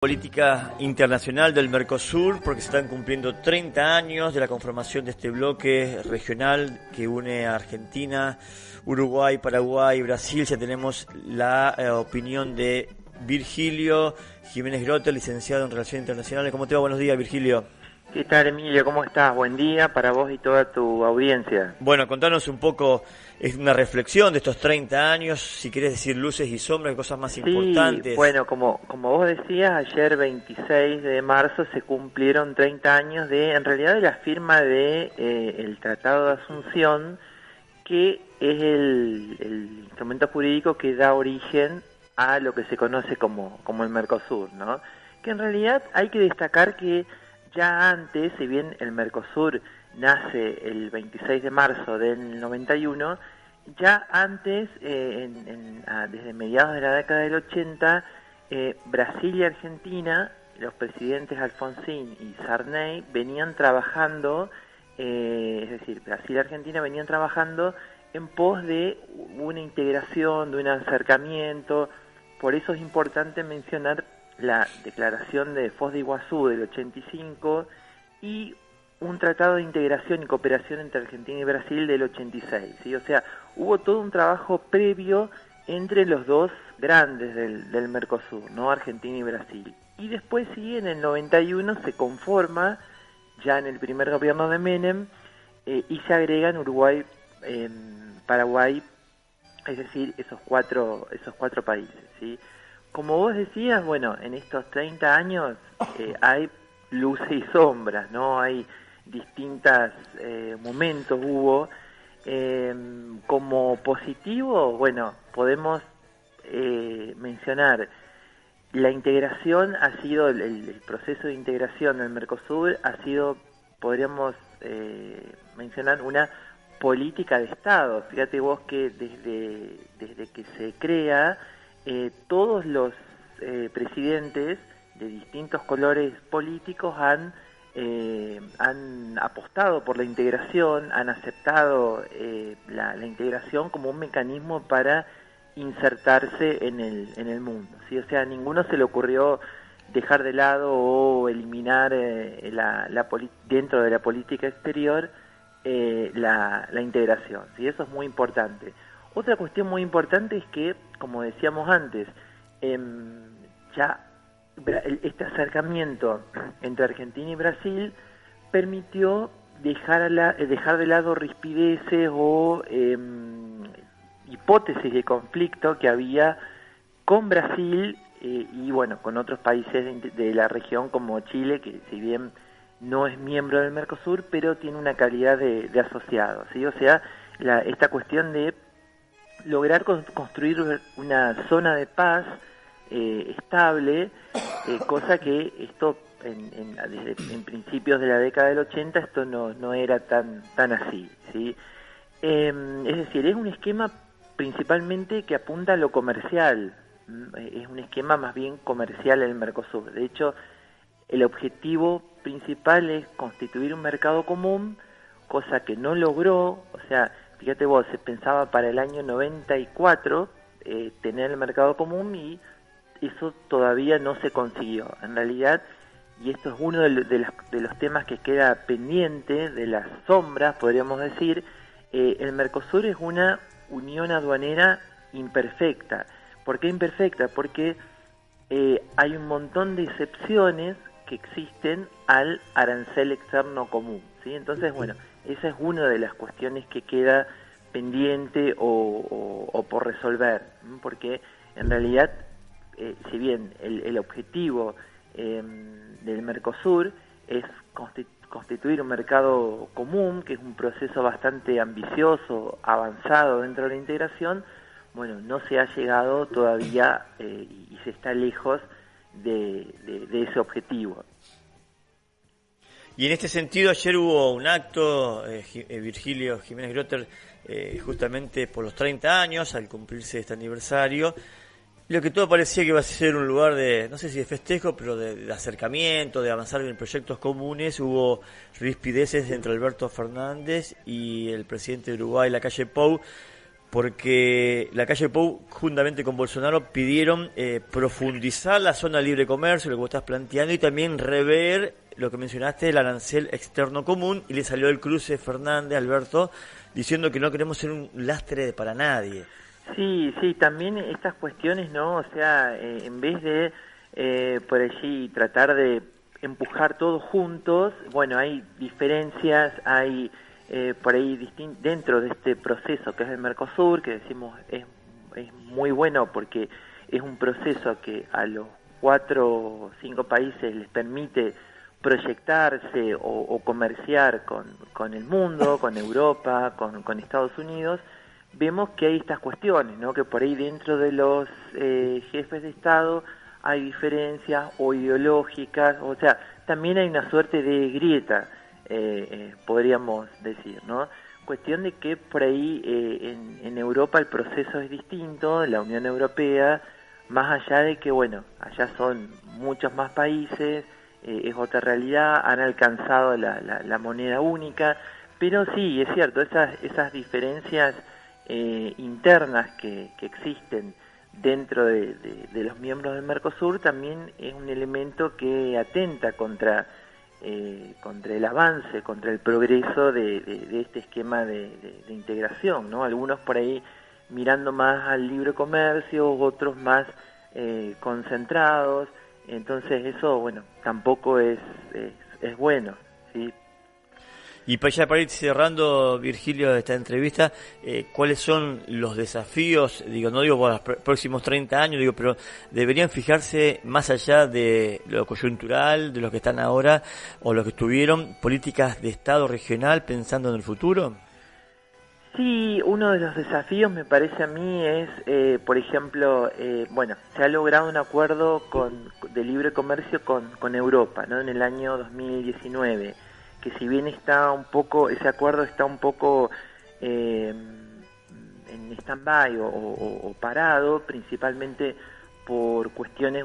Política internacional del Mercosur, porque se están cumpliendo 30 años de la conformación de este bloque regional que une a Argentina, Uruguay, Paraguay, Brasil. Ya tenemos la opinión de Virgilio Jiménez Grotter, licenciado en Relaciones Internacionales. ¿Cómo te va? Buenos días, Virgilio. ¿Qué tal, Emilio? ¿Cómo estás? Buen día para vos y toda tu audiencia. Bueno, contanos un poco, es una reflexión de estos 30 años, si querés decir luces y sombras, cosas más importantes. Bueno, como vos decías, ayer 26 de marzo se cumplieron 30 años en realidad de la firma de el Tratado de Asunción, que es el instrumento jurídico que da origen a lo que se conoce como el Mercosur, ¿no? Que en realidad hay que destacar que ya antes, si bien el Mercosur nace el 26 de marzo del 91, ya antes, desde mediados de la década del 80, Brasil y Argentina, los presidentes Alfonsín y Sarney, venían trabajando, es decir, Brasil y Argentina venían trabajando en pos de una integración, de un acercamiento. Por eso es importante mencionar la declaración de Foz de Iguazú del 85 y un tratado de integración y cooperación entre Argentina y Brasil del 86, ¿sí? O sea, hubo todo un trabajo previo entre los dos grandes del Mercosur, ¿no? Argentina y Brasil. Y después sí, en el 91 se conforma, ya en el primer gobierno de Menem, y se agregan Uruguay, Paraguay, es decir, esos cuatro países, ¿sí? Como vos decías, bueno, en estos 30 años hay luces y sombras, ¿no? Hay distintos momentos hubo. Como positivo, bueno, podemos mencionar la integración, ha sido el proceso de integración del Mercosur, ha sido, podríamos mencionar, una política de Estado. Fíjate vos que desde que se crea, todos los presidentes de distintos colores políticos han apostado por la integración, han aceptado la integración como un mecanismo para insertarse en el mundo, ¿sí? O sea, a ninguno se le ocurrió dejar de lado o eliminar dentro de la política exterior la integración, ¿sí? Eso es muy importante. Otra cuestión muy importante es que, como decíamos antes, ya este acercamiento entre Argentina y Brasil permitió dejar de lado rispideces o hipótesis de conflicto que había con Brasil y bueno, con otros países de la región como Chile, que si bien no es miembro del Mercosur, pero tiene una calidad de asociado, ¿sí? O sea, esta cuestión de lograr construir una zona de paz estable, cosa que esto en principios de la década del 80 esto no era tan así, ¿sí? Es decir, es un esquema principalmente que apunta a lo comercial, es un esquema más bien comercial el Mercosur. De hecho, el objetivo principal es constituir un mercado común, cosa que no logró. O sea, fíjate vos, se pensaba para el año 94 tener el mercado común y eso todavía no se consiguió. En realidad, y esto es uno de los temas que queda pendiente, de las sombras, podríamos decir, el Mercosur es una unión aduanera imperfecta. ¿Por qué imperfecta? Porque hay un montón de excepciones que existen al arancel externo común, ¿sí? Entonces, bueno, esa es una de las cuestiones que queda pendiente o por resolver, porque en realidad, si bien el objetivo del Mercosur es constituir un mercado común, que es un proceso bastante ambicioso, avanzado dentro de la integración, bueno, no se ha llegado todavía y se está lejos de ese objetivo. Y en este sentido, ayer hubo un acto, Virgilio Jiménez Grotter, justamente por los 30 años, al cumplirse este aniversario, lo que todo parecía que iba a ser un lugar de, no sé si de festejo, pero de acercamiento, de avanzar en proyectos comunes. Hubo rispideces entre Alberto Fernández y el presidente de Uruguay, Lacalle Pou, porque la calle Pou, juntamente con Bolsonaro, pidieron profundizar la zona de libre comercio, lo que vos estás planteando, y también rever lo que mencionaste, el arancel externo común, y le salió el cruce Fernández, Alberto, diciendo que no queremos ser un lastre para nadie. Sí, sí, también estas cuestiones, ¿no? O sea, en vez de por allí tratar de empujar todos juntos, bueno, hay diferencias, hay por ahí dentro de este proceso que es el Mercosur, que decimos es muy bueno porque es un proceso que a los 4 o 5 países les permite proyectarse o comerciar con el mundo, con Europa, con Estados Unidos. Vemos que hay estas cuestiones, ¿no? Que por ahí dentro de los jefes de Estado hay diferencias o ideológicas, o sea, también hay una suerte de grieta, podríamos decir, ¿no? Cuestión de que por ahí en Europa el proceso es distinto, la Unión Europea, más allá de que, bueno, allá son muchos más países, es otra realidad, han alcanzado la moneda única, pero sí, es cierto, esas diferencias internas que existen dentro de los miembros del Mercosur también es un elemento que atenta contra el avance, contra el progreso de este esquema de integración, ¿no? Algunos por ahí mirando más al libre comercio, otros más concentrados, entonces eso, bueno, tampoco es bueno, ¿sí? Y para ir cerrando, Virgilio, esta entrevista, ¿cuáles son los desafíos? No digo por los próximos 30 años, pero deberían fijarse más allá de lo coyuntural, de los que están ahora o los que estuvieron, políticas de Estado regional pensando en el futuro. Sí, uno de los desafíos me parece a mí es, por ejemplo, bueno, se ha logrado un acuerdo de libre comercio con Europa, ¿no? En el año 2019. Que si bien está un poco, ese acuerdo está un poco en stand-by o parado, principalmente por cuestiones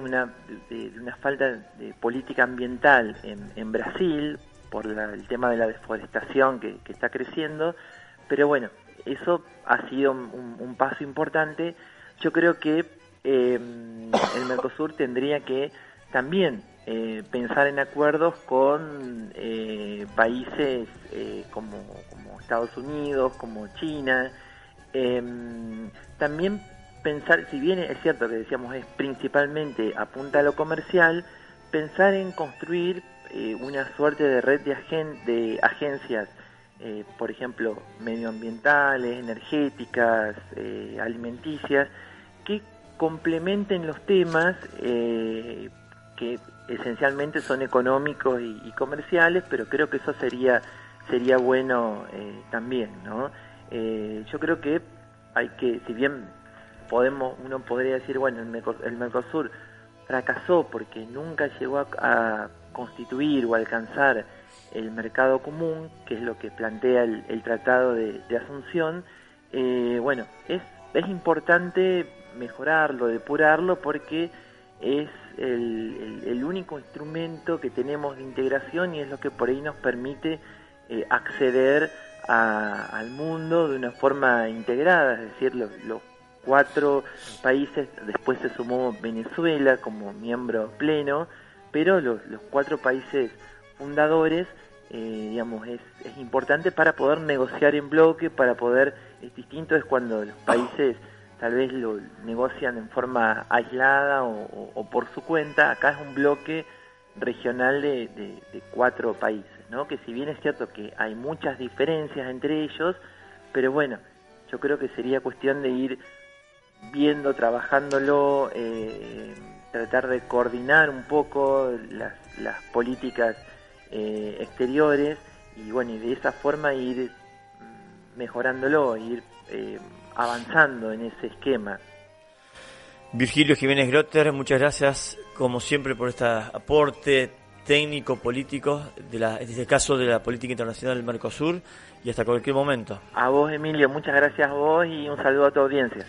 de una falta de política ambiental en Brasil, por el tema de la deforestación que está creciendo, pero bueno, eso ha sido un paso importante. Yo creo que el Mercosur tendría que también pensar en acuerdos con países como Estados Unidos, como China, también pensar, si bien es cierto que decíamos es principalmente apunta a lo comercial, pensar en construir una suerte de red de agencias, por ejemplo, medioambientales, energéticas, alimenticias, que complementen los temas que esencialmente son económicos y comerciales, pero creo que eso sería bueno también, ¿no? Yo creo que hay que, si bien uno podría decir, bueno, el Mercosur fracasó porque nunca llegó a constituir o alcanzar el mercado común, que es lo que plantea el Tratado de Asunción, bueno, es importante mejorarlo, depurarlo, porque es el único instrumento que tenemos de integración y es lo que por ahí nos permite acceder al mundo de una forma integrada, es decir, los 4 países, después se sumó Venezuela como miembro pleno, pero los 4 países fundadores, digamos, es importante para poder negociar en bloque, para poder, es distinto es cuando los países tal vez lo negocian en forma aislada o por su cuenta. Acá es un bloque regional de 4 países, ¿no? Que si bien es cierto que hay muchas diferencias entre ellos, pero bueno, yo creo que sería cuestión de ir viendo, trabajándolo, tratar de coordinar un poco las políticas exteriores y bueno, y de esa forma ir mejorándolo, ir avanzando en ese esquema. Virgilio Jiménez Grotter, muchas gracias como siempre por este aporte técnico, político, en este caso de la política internacional del Mercosur, y hasta cualquier momento. A vos, Emilio, muchas gracias a vos y un saludo a tu audiencia.